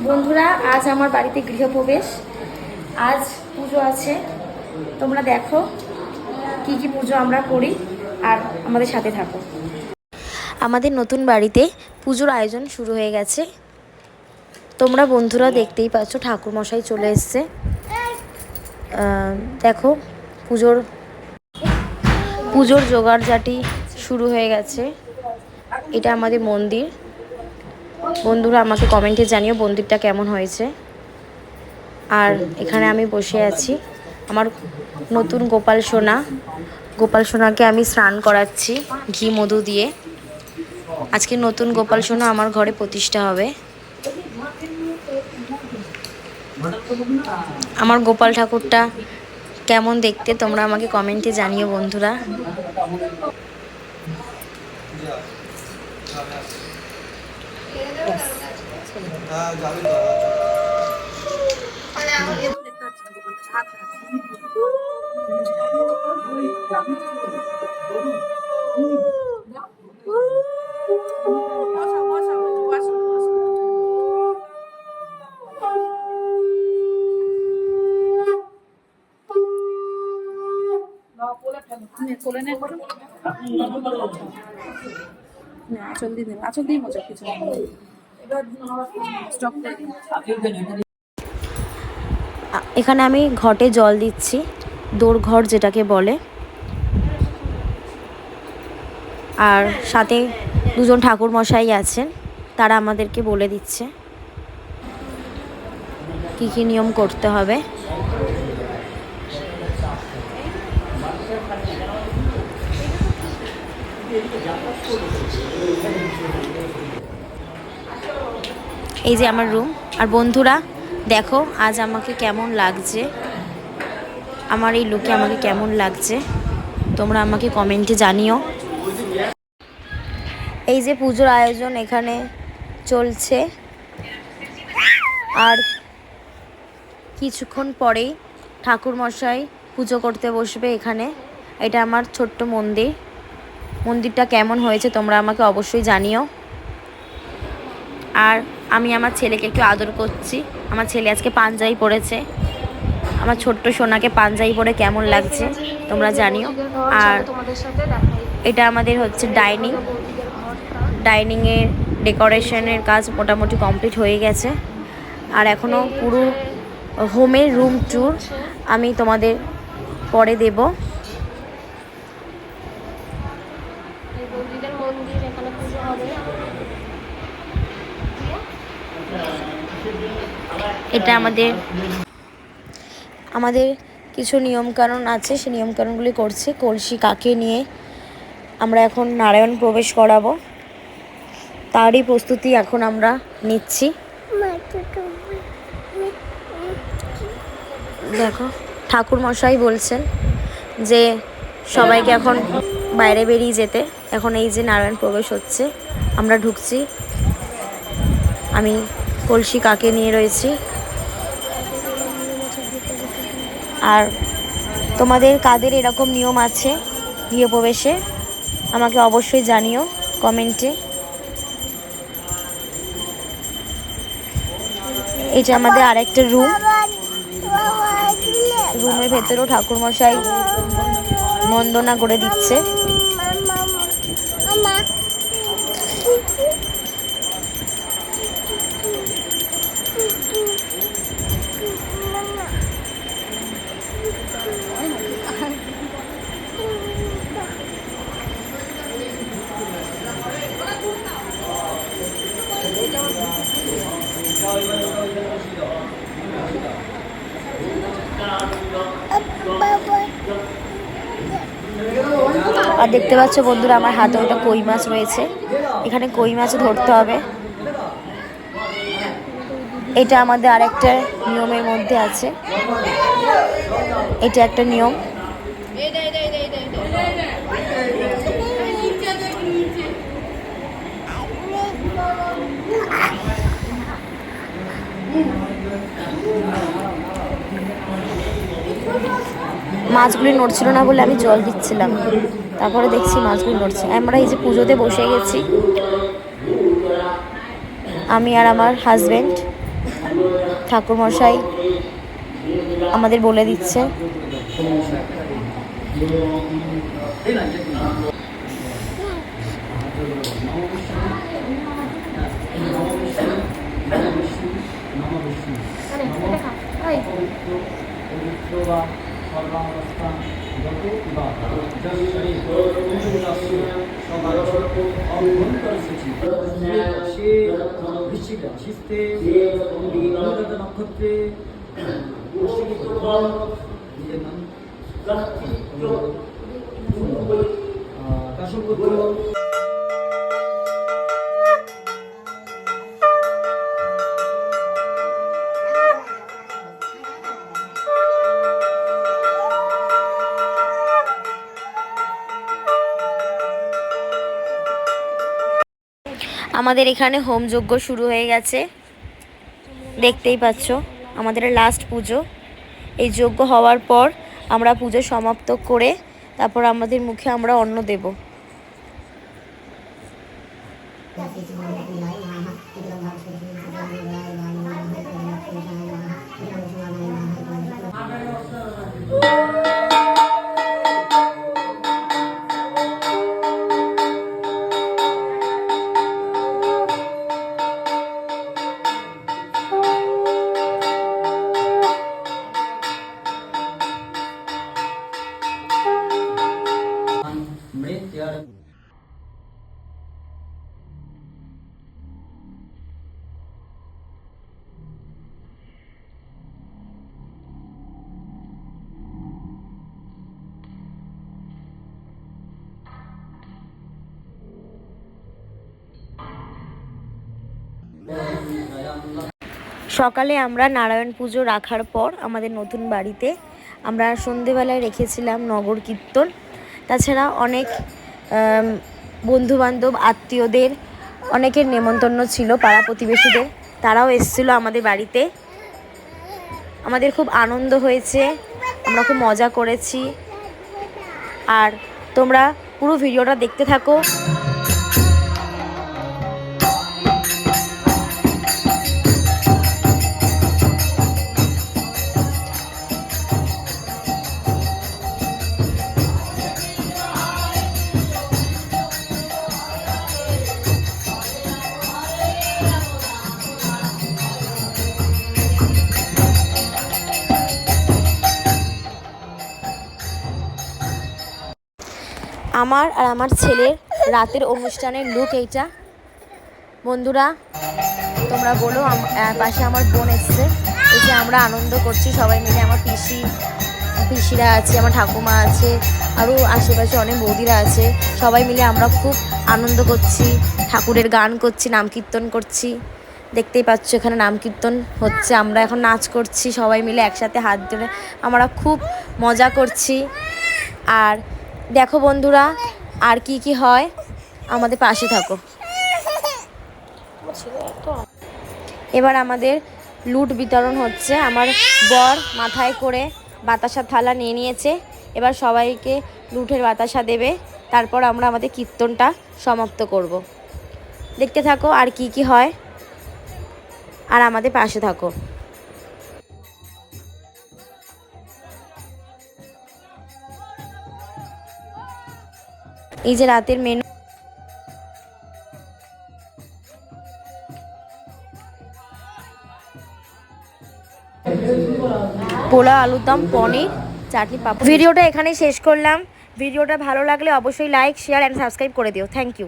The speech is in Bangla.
বন্ধুরা, আজ আমার বাড়িতে গৃহপ্রবেশ। আজ পুজো আছে, তোমরা দেখো কি কি পুজো আমরা করি আর আমাদের সাথে থাকো। আমাদের নতুন বাড়িতে পুজোর আয়োজন শুরু হয়ে গেছে। তোমরা বন্ধুরা দেখতেই পাচ্ছ, ঠাকুরমশাই চলে এসছে। দেখো পুজোর জোগাড়জাটি শুরু হয়ে গেছে। এটা আমাদের মন্দির। বন্ধুরা আমাকে কমেন্টে জানিও মন্দিরটা কেমন হয়েছে। আর এখানে আমি বসে আছি, আমার নতুন গোপাল সোনাকে আমি স্নান করাচ্ছি ঘি মধু দিয়ে। আজকে নতুন গোপাল সোনা আমার ঘরে প্রতিষ্ঠা হবে। আমার গোপাল ঠাকুরটা কেমন দেখতে তোমরা আমাকে কমেন্টে জানিও বন্ধুরা। এখানে আমি ঘটে জল দিচ্ছি, দোরঘর যেটাকে বলে। আর সাথে দুজন ঠাকুর মশাই আছেন, তারা আমাদেরকে বলে দিচ্ছে কি কি নিয়ম করতে হবে। এই যে আমার রুম। আর বন্ধুরা দেখো আজ আমাকে কেমন লাগছে, আমার এই লুকে আমাকে কেমন লাগছে তোমরা আমাকে কমেন্টে জানিও। এই যে পুজোর আয়োজন এখানে চলছে, আর কিছুক্ষণ পরেই ঠাকুরমশাই পুজো করতে বসবে এখানে। এটা আমার ছোট্ট মন্দিরটা কেমন হয়েছে তোমরা আমাকে অবশ্যই জানিও। আর আমি আমার ছেলেকে একটু আদর করছি। আমার ছেলে আজকে পাঞ্জাবি পরেছে। আমার ছোট্ট সোনাকে পাঞ্জাবি পরে কেমন লাগছে তোমরা জানিও। আর এটা আমাদের হচ্ছে ডাইনিংয়ের ডেকোরেশনের কাজ মোটামুটি কমপ্লিট হয়ে গেছে। আর এখনও পুরো হোমের রুম ট্যুর আমি তোমাদের পরে দেব। এটা আমাদের কিছু নিয়মকানুন আছে, সেই নিয়মকানুনগুলি করছে। কলসি কাকে নিয়ে আমরা এখন নারায়ণ প্রবেশ করাবো, তারই প্রস্তুতি এখন আমরা নিচ্ছি। দেখো ঠাকুরমশাই বলছেন যে সবাইকে এখন বাইরে বেরিয়ে যেতে। এখন এই যে নারায়ণ প্রবেশ হচ্ছে, আমরা ঢুকছি। আমি কলসি কাকে নিয়ে রয়েছি। আর তোমাদের কাদের এরকম নিয়ম আছে গৃহপ্রবেশে আমাকে অবশ্যই জানিও কমেন্টে। এটা আমাদের আরেকটা রুমের ভেতরেও ঠাকুরমশাই বন্দনা করে দিচ্ছে। আর দেখতে পাচ্ছ বন্ধুরা আমার হাতে ওটা কই মাছ রয়েছে। এখানে কই মাছ ধরতে হবে। এটা আমাদের আরেকটা নিয়মের মধ্যে আছে, এটা একটা নিয়ম। মাছগুলি নড়ছিল না বলে আমি জল দিচ্ছিলাম, তারপরে দেখছি মাছগুলি নড়ছে। আমরা এই যে পুজোতে বসে গেছি, আমি আর আমার হাজবেন্ড। ঠাকুরমশাই আমাদের বলে দিচ্ছে। আমাদের এখানে হোমযজ্ঞ শুরু হয়ে গেছে, দেখতেই পাচ্ছ। আমাদের লাস্ট পুজো। এই যজ্ঞ হওয়ার পর আমরা পুজো সমাপ্ত করে তারপর আমাদের মুখে আমরা অন্ন দেব। সকালে আমরা নারায়ণ পুজো রাখার পর আমাদের নতুন বাড়িতে আমরা সন্ধেবেলায় রেখেছিলাম নগর কীর্তন। তাছাড়া অনেক বন্ধুবান্ধব আত্মীয়দের অনেকের নেমন্তন্ন ছিল, পাড়া প্রতিবেশীদের, তারাও এসেছিলো আমাদের বাড়িতে। আমাদের খুব আনন্দ হয়েছে, আমরা খুব মজা করেছি। আর তোমরা পুরো ভিডিওটা দেখতে থাকো। আমার আর আমার ছেলের রাতের অনুষ্ঠানের লুক এইটা। বন্ধুরা তোমরা বলো, পাশে আমার বোন এসছে। এই যে আমরা আনন্দ করছি সবাই মিলে, আমার পিসিরা আছে, আমার ঠাকুমা আছে, আরও আশেপাশে অনেক বৌদিরা আছে। সবাই মিলে আমরা খুব আনন্দ করছি, ঠাকুরের গান করছি, নাম কীর্তন করছি। দেখতেই পাচ্ছ এখানে নাম কীর্তন হচ্ছে, আমরা এখন নাচ করছি সবাই মিলে একসাথে হাত ধরে। আমরা খুব মজা করছি। আর দেখো বন্ধুরা আর কি কি হয়, আমাদের পাশে থাকো। এবার আমাদের লুট বিতরণ হচ্ছে। আমার বর মাথায় করে বাতাসা থালা নিয়ে নিয়েছে, এবার সবাইকে লুটের বাতাসা দেবে। তারপর আমরা আমাদের কীর্তনটা সমাপ্ত করব। দেখতে থাকো আর কি কি হয়, আর আমাদের পাশে থাকো। এই যে রাতের মেনু, পোলা, আলুর দম, পনির, চাটনি, পাপড়। ভিডিওটা এখানেই শেষ করলাম। ভিডিওটা ভালো লাগলে অবশ্যই লাইক, শেয়ার অ্যান্ড সাবস্ক্রাইব করে দিও। Thank you.